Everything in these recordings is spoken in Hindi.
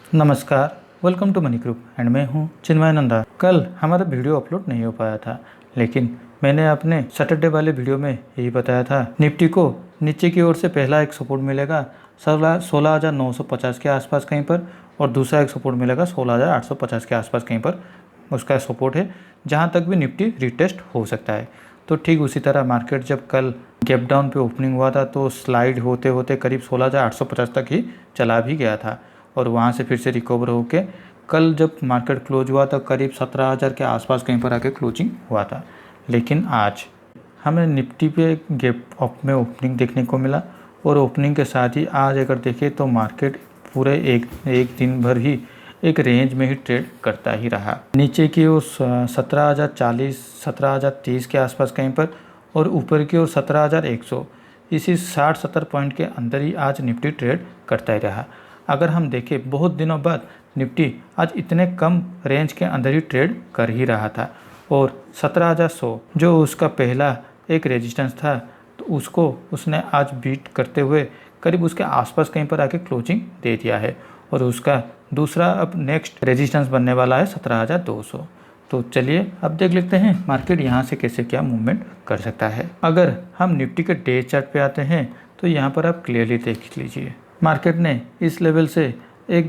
नमस्कार, welcome to money group and मैं हूं चिन्मय नंदा। कल हमारा वीडियो अपलोड नहीं हो पाया था, लेकिन मैंने अपने सैटरडे वाले वीडियो में यही बताया था। निफ्टी को नीचे की ओर से पहला एक सपोर्ट मिलेगा 16,950 के आसपास कहीं पर, और दूसरा एक सपोर्ट मिलेगा 16,850 के आसपास कहीं पर उसका सपोर्ट है, जहां तक भी निफ्टी रिटेस्ट हो सकता है। तो ठीक उसी तरह मार्केट जब कल गैप डाउन पे ओपनिंग हुआ था तो स्लाइड होते होते करीब 16,850 तक ही चला भी गया था, और वहाँ से फिर से रिकवर होके कल जब मार्केट क्लोज हुआ तो करीब 17,000 के आसपास कहीं पर आके क्लोजिंग हुआ था। लेकिन आज हमें निफ्टी पे गैप अप में ओपनिंग देखने को मिला, और ओपनिंग के साथ ही आज अगर देखें तो मार्केट पूरे एक दिन भर ही एक रेंज में ही ट्रेड करता ही रहा। नीचे की ओर 17,040 17,030 के आसपास कहीं पर, और ऊपर की ओर 17,100, इसी 60-70 पॉइंट के अंदर ही आज निफ्टी ट्रेड करता ही रहा। अगर हम देखें बहुत दिनों बाद निफ्टी आज इतने कम रेंज के अंदर ही ट्रेड कर ही रहा था, और 17,100 जो उसका पहला एक रेजिस्टेंस था तो उसको उसने आज बीट करते हुए करीब उसके आसपास कहीं पर आके क्लोजिंग दे दिया है, और उसका दूसरा अब नेक्स्ट रेजिस्टेंस बनने वाला है 17,200। तो चलिए अब देख लेते हैं मार्केट यहाँ से कैसे क्या मूवमेंट कर सकता है। अगर हम निफ्टी के डे चार्ट पे आते हैं तो यहाँ पर आप क्लियरली देख लीजिए, मार्केट ने इस लेवल से एक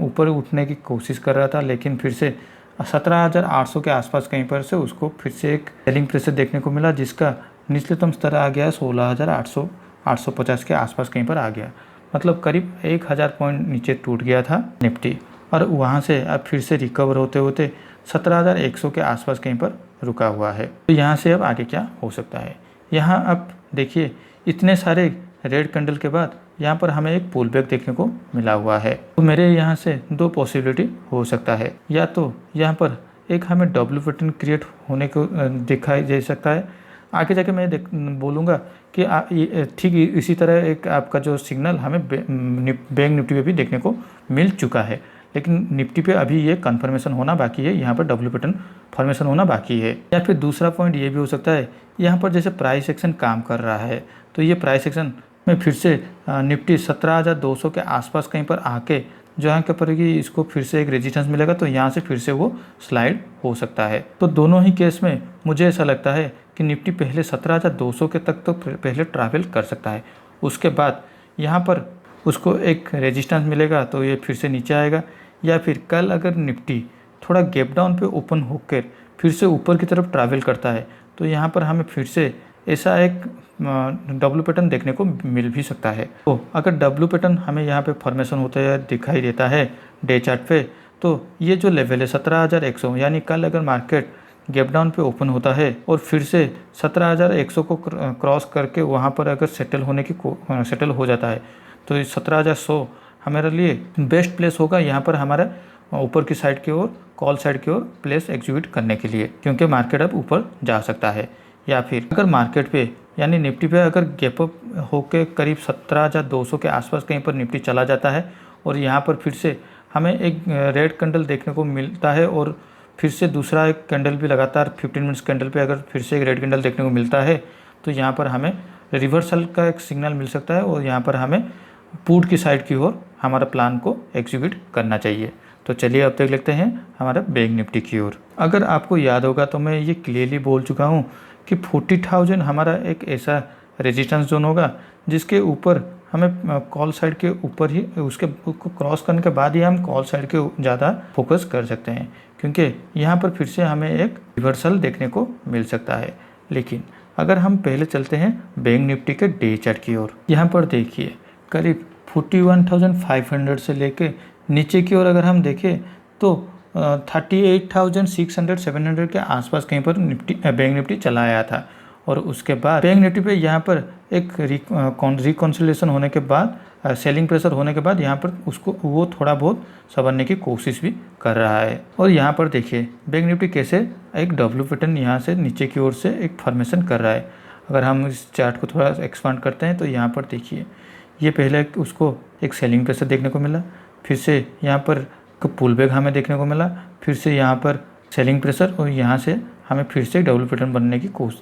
ऊपर उठने की कोशिश कर रहा था, लेकिन फिर से 17,800 के आसपास कहीं पर से उसको फिर से एक सेलिंग प्रेशर देखने को मिला, जिसका निचलतम स्तर आ गया 16,800 850 के आसपास कहीं पर आ गया। मतलब करीब 1,000 पॉइंट नीचे टूट गया था निफ्टी, और वहाँ से अब फिर से रिकवर होते होते 17,100 के आसपास कहीं पर रुका हुआ है। तो यहाँ से अब आगे क्या हो सकता है। यहाँ अब देखिए इतने सारे रेड कैंडल के बाद यहाँ पर हमें एक पुल बैक देखने को मिला हुआ है। तो मेरे यहाँ से दो पॉसिबिलिटी हो सकता है, या तो यहाँ पर एक हमें डब्ल्यू पैटर्न क्रिएट होने को दिखाई दे सकता है। आगे जाके मैं बोलूँगा कि ठीक इसी तरह एक आपका जो सिग्नल हमें बैंक निफ्टी पे भी देखने को मिल चुका है, लेकिन निफ्टी पे अभी ये कन्फर्मेशन होना बाकी है, यहाँ पर डब्ल्यू पैटर्न फॉर्मेशन होना बाकी है। या फिर दूसरा पॉइंट ये भी हो सकता है, यहाँ पर जैसे प्राइस एक्शन काम कर रहा है तो ये प्राइस एक्शन में फिर से निफ्टी 17,200 के आसपास कहीं पर आके जहाँ के पर कि इसको फिर से एक रेजिस्टेंस मिलेगा, तो यहाँ से फिर से वो स्लाइड हो सकता है। तो दोनों ही केस में मुझे ऐसा लगता है कि निफ्टी पहले 17,200 के तक तो पहले ट्रैवल कर सकता है, उसके बाद यहाँ पर उसको एक रेजिस्टेंस मिलेगा तो ये फिर से नीचे आएगा। या फिर कल अगर निफ्टी थोड़ा गैप डाउन पे ओपन होकर फिर से ऊपर की तरफ ट्रैवल करता है तो यहाँ पर हमें फिर से ऐसा एक डब्ल्यू पैटर्न देखने को मिल भी सकता है। तो अगर डब्ल्यू पैटर्न हमें यहाँ पे फॉर्मेशन होता है दिखाई देता है डे चार्ट पे, तो ये जो लेवल है 17,100, यानी कल अगर मार्केट गैप डाउन पे ओपन होता है और फिर से 17,100 को क्रॉस करके वहाँ पर अगर सेटल हो जाता है तो 17,100 हमारे लिए बेस्ट प्लेस होगा यहाँ पर हमारा ऊपर की साइड की ओर, कॉल साइड की ओर प्लेस एग्जीक्यूट करने के लिए, क्योंकि मार्केट अब ऊपर जा सकता है। या फिर अगर मार्केट पे यानी निफ्टी पे अगर गैप अप होकर करीब 17,200 के आसपास कहीं पर निफ्टी चला जाता है और यहाँ पर फिर से हमें एक रेड कैंडल देखने को मिलता है, और फिर से दूसरा एक कैंडल भी लगातार 15 मिनट्स कैंडल पे अगर फिर से एक रेड कैंडल देखने को मिलता है, तो यहाँ पर हमें रिवर्सल का एक सिग्नल मिल सकता है, और यहाँ पर हमें पुट की साइड की ओर हमारा प्लान को एग्जीक्यूट करना चाहिए। तो चलिए अब देख लेते हैं हमारा बैंक निफ्टी की ओर। अगर आपको याद होगा तो मैं ये क्लियरली बोल चुका हूँ कि 40,000 हमारा एक ऐसा रेजिस्टेंस जोन होगा जिसके ऊपर हमें कॉल साइड के ऊपर ही उसको क्रॉस करने के बाद ही हम कॉल साइड के ज़्यादा फोकस कर सकते हैं, क्योंकि यहाँ पर फिर से हमें एक रिवर्सल देखने को मिल सकता है। लेकिन अगर हम पहले चलते हैं बैंक निफ्टी के डे चार्ट की ओर, यहाँ पर देखिए करीब 41,500 से लेके नीचे की ओर अगर हम देखें तो 38,600 700 के आसपास कहीं पर बैंक निफ्टी चला आया था, और उसके बाद बैंक निफ्टी पे यहाँ पर एक रिकॉन्सिलेशन होने के बाद सेलिंग प्रेशर होने के बाद यहाँ पर उसको वो थोड़ा बहुत संभलने की कोशिश भी कर रहा है। और यहाँ पर देखिए बैंक निफ्टी कैसे एक डब्ल्यू पैटर्न यहाँ से नीचे की ओर से एक फॉर्मेशन कर रहा है। अगर हम इस चार्ट को थोड़ा एक्सपांड करते हैं तो यहाँ पर देखिए ये पहले उसको एक सेलिंग प्रेशर देखने को मिला, फिर से यहाँ पर पुल बैक हमें देखने को मिला, फिर से यहाँ पर सेलिंग प्रेशर, और यहाँ से हमें फिर से डबल पैटर्न बनने की कोशिश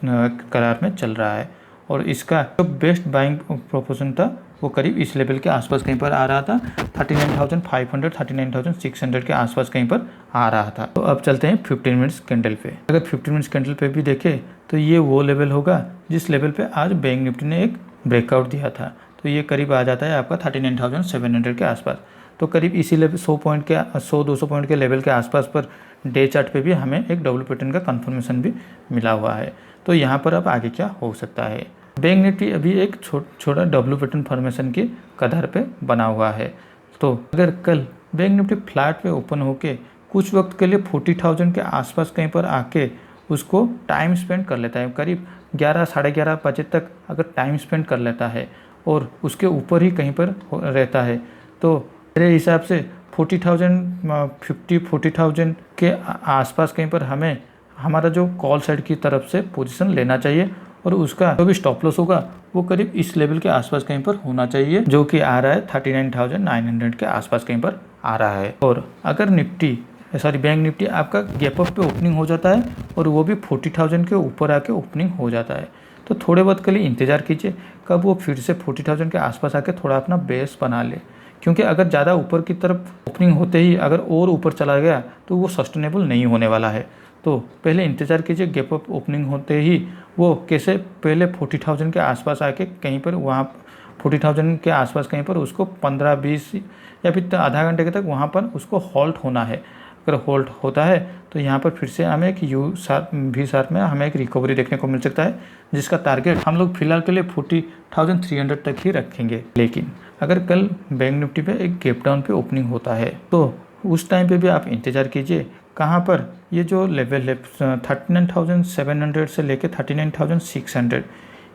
करार में चल रहा है। और इसका जो बेस्ट बाइंग प्रोपोर्शन था वो करीब इस लेवल के आसपास कहीं पर आ रहा था, 39,500 39,600 के आसपास कहीं पर आ रहा था। तो अब चलते हैं 15 मिनट्स कैंडल पे। अगर 15 मिनट्स कैंडल पे भी देखें तो ये वो लेवल होगा जिस लेवल पे आज बैंक निफ्टी ने एक ब्रेकआउट दिया था। तो ये करीब आ जाता है आपका 39,700 के आसपास। तो करीब इसी लेवल 100-200 पॉइंट के लेवल के आसपास पर डे चार्ट पे भी हमें एक डबल पैटर्न का कंफर्मेशन भी मिला हुआ है। तो यहाँ पर अब आगे क्या हो सकता है। बैंक निफ्टी अभी एक छोटा डब्ल्यू पैटर्न फॉर्मेशन के कगार पे बना हुआ है। तो अगर कल बैंक निफ्टी फ्लैट पे ओपन होके कुछ वक्त के लिए 40,000 के आसपास कहीं पर आके उसको टाइम स्पेंड कर लेता है, करीब 11 साढ़े 11 बजे तक अगर टाइम स्पेंड कर लेता है और उसके ऊपर ही कहीं पर रहता है, तो मेरे हिसाब से 40,000 के आसपास कहीं पर हमें हमारा जो कॉल साइड की तरफ से पोजीशन लेना चाहिए और उसका जो भी स्टॉप लॉस होगा वो करीब इस लेवल के आसपास कहीं पर होना चाहिए, जो कि आ रहा है 39,900 के आसपास कहीं पर आ रहा है। और अगर बैंक निफ्टी आपका गैप अप पे ओपनिंग हो जाता है और वो भी 40,000 के ऊपर आके ओपनिंग हो जाता है, तो थोड़े बहुत के लिए इंतज़ार कीजिए कब वो फिर से 40,000 के आसपास आके थोड़ा अपना बेस बना ले। क्योंकि अगर ज़्यादा ऊपर की तरफ ओपनिंग होते ही अगर और ऊपर चला गया तो वो सस्टेनेबल नहीं होने वाला है। तो पहले इंतज़ार कीजिए गैप अप ओपनिंग होते ही वो कैसे पहले 40,000 के आसपास आके कहीं पर वहाँ 40,000 के आसपास कहीं पर उसको 15-20 या फिर आधा घंटे के तक वहाँ पर उसको हॉल्ट होना है। अगर होल्ड होता है तो यहाँ पर फिर से हमें एक V शार्प में हमें एक रिकवरी देखने को मिल सकता है, जिसका टारगेट हम लोग फिलहाल के लिए 40,300 तक ही रखेंगे। लेकिन अगर कल बैंक निफ्टी पे एक गैप डाउन पे ओपनिंग होता है तो उस टाइम पे भी आप इंतज़ार कीजिए कहाँ पर ये जो लेवल है 39,700 से लेके 39,600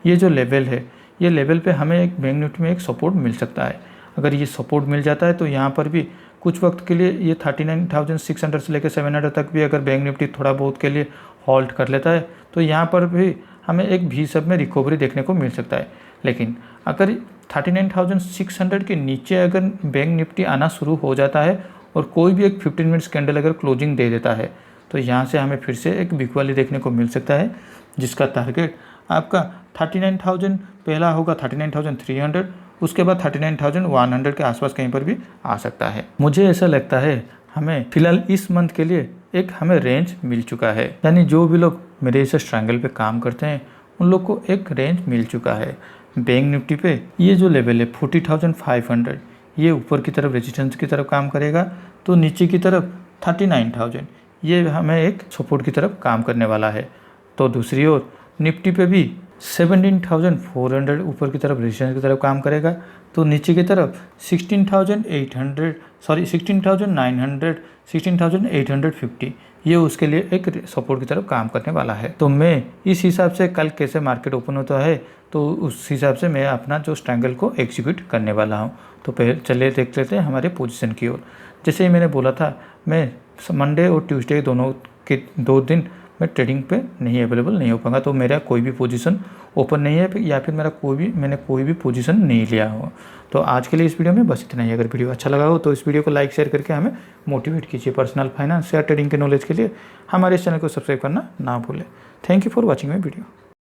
ये जो लेवल है, ये लेवल पे हमें एक बैंक निफ्टी में एक सपोर्ट मिल सकता है। अगर ये सपोर्ट मिल जाता है तो यहाँ पर भी कुछ वक्त के लिए ये 39,600 से लेकर 700 तक भी अगर बैंक निफ्टी थोड़ा बहुत के लिए हॉल्ट कर लेता है तो यहाँ पर भी हमें एक V शेप में रिकवरी देखने को मिल सकता है। लेकिन अगर 39,600 के नीचे अगर बैंक निफ्टी आना शुरू हो जाता है और कोई भी एक 15 मिनट्स कैंडल अगर क्लोजिंग दे देता है तो यहाँ से हमें फिर से एक बिग वाली देखने को मिल सकता है, जिसका टारगेट आपका 39,000 पहला होगा 39,300, उसके बाद 39,100 के आसपास कहीं पर भी आ सकता है। मुझे ऐसा लगता है हमें फिलहाल इस मंथ के लिए एक हमें रेंज मिल चुका है, यानी जो भी लोग मेरे इस ट्रायंगल पे काम करते हैं उन लोग को एक रेंज मिल चुका है। बैंक निफ्टी पे ये जो लेवल है 40,500 ये ऊपर की तरफ रेजिस्टेंस की तरफ काम करेगा, तो नीचे की तरफ 39,000 ये हमें एक सपोर्ट की तरफ काम करने वाला है। तो दूसरी ओर निफ्टी पे भी 17,400 ऊपर की तरफ रेजिस्टेंस की तरफ काम करेगा, तो नीचे की तरफ 16,850 ये उसके लिए एक सपोर्ट की तरफ काम करने वाला है। तो मैं इस हिसाब से कल कैसे मार्केट ओपन होता है तो उस हिसाब से मैं अपना जो ट्रायंगल को एग्जीक्यूट करने वाला हूँ। तो पहले चलिए देख लेते हैं हमारे पोजीशन की ओर। जैसे ही मैंने बोला था मैं मंडे और ट्यूसडे दोनों के 2 दिन मैं ट्रेडिंग पे नहीं अवेलेबल नहीं हो पाऊंगा, तो मेरा कोई भी पोजीशन ओपन नहीं है या फिर मैंने कोई भी पोजीशन नहीं लिया हो। तो आज के लिए इस वीडियो में बस इतना ही। अगर वीडियो अच्छा लगा हो तो इस वीडियो को लाइक शेयर करके हमें मोटिवेट कीजिए। पर्सनल फाइनेंस या ट्रेडिंग के नॉलेज के लिए हमारे इस चैनल को सब्सक्राइब करना ना भूलें। Thank you for watching my video.